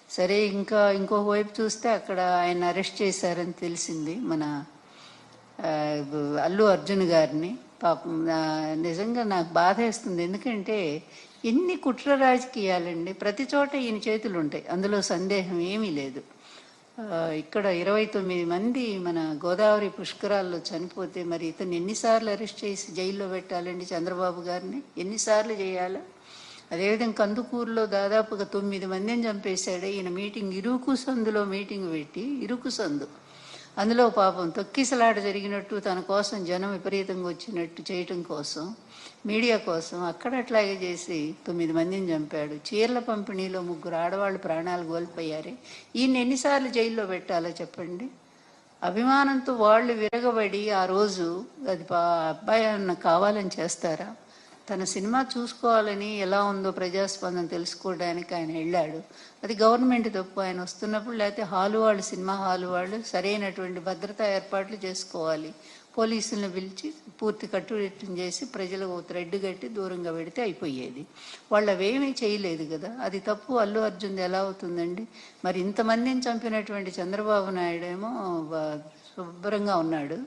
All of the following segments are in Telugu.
సరే, ఇంకొక వైపు చూస్తే అక్కడ ఆయన అరెస్ట్ చేశారని తెలిసింది, మన అల్లు అర్జున్ గారిని. పాపం నిజంగా నాకు బాధ వేస్తుంది. ఎందుకంటే ఎన్ని కుట్ర రాజకీయాలండి, ప్రతి చోట ఈయన చేతులు ఉంటాయి, అందులో సందేహం ఏమీ లేదు. ఇక్కడ 29 మంది మన గోదావరి పుష్కరాల్లో చనిపోతే మరి ఇతను ఎన్నిసార్లు అరెస్ట్ చేసి జైల్లో పెట్టాలండి? చంద్రబాబు గారిని ఎన్నిసార్లు చేయాలి? అదేవిధంగా కందుకూరులో దాదాపుగా 9 మందిని చంపేశాడే ఈయన. ఇరుకు సందులో మీటింగ్ పెట్టి, ఇరుకు సందు, అందులో పాపం తొక్కిసలాట జరిగినట్టు, తన కోసం జనం విపరీతంగా వచ్చినట్టు చేయటం కోసం, మీడియా కోసం అక్కడ అట్లాగే చేసి 9 మందిని చంపాడు. చీరల పంపిణీలో 3 ఆడవాళ్ళు ప్రాణాలు కోల్పోయారే. ఈయన ఎన్నిసార్లు జైల్లో పెట్టాలో చెప్పండి? అభిమానంతో వాళ్ళు విరగబడి ఆ రోజు అది అబ్బాయి అన్న కావాలని చేస్తారా? తన సినిమా చూసుకోవాలని, ఎలా ఉందో ప్రజాస్పందన తెలుసుకోవడానికి ఆయన వెళ్ళాడు. అది గవర్నమెంట్ తప్పు. ఆయన వస్తున్నప్పుడు, లేకపోతే హాలు వాళ్ళు, సినిమా హాలు వాళ్ళు సరైనటువంటి భద్రతా ఏర్పాట్లు చేసుకోవాలి. పోలీసులను పిలిచి పూర్తి కట్టుదిట్టం చేసి ప్రజలకు థ్రెడ్ కట్టి దూరంగా పెడితే అయిపోయేది. వాళ్ళు అవేమీ చేయలేదు కదా, అది తప్పు. అల్లు అర్జున్ ఎలా అవుతుందండి? మరి ఇంతమందిని చంపినటువంటి చంద్రబాబు నాయుడు ఏమో శుభ్రంగా ఉన్నాడు.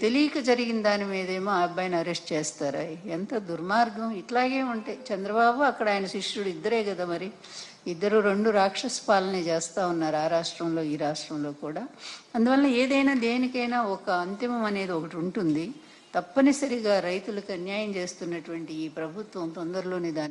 తెలియక జరిగిన దాని మీదేమో ఆ అబ్బాయిని అరెస్ట్ చేస్తారా? ఎంత దుర్మార్గం! ఇట్లాగే ఉంటాయి. చంద్రబాబు అక్కడ ఆయన శిష్యుడు ఇద్దరే కదా, మరి ఇద్దరు 2 రాక్షస పాలనే చేస్తూ ఉన్నారు, ఆ రాష్ట్రంలో ఈ రాష్ట్రంలో కూడా. అందువల్ల ఏదైనా దేనికైనా ఒక అంతిమం అనేది ఒకటి ఉంటుంది. తప్పనిసరిగా రైతులకు అన్యాయం చేస్తున్నటువంటి ఈ ప్రభుత్వం తొందరలోనే దాన్ని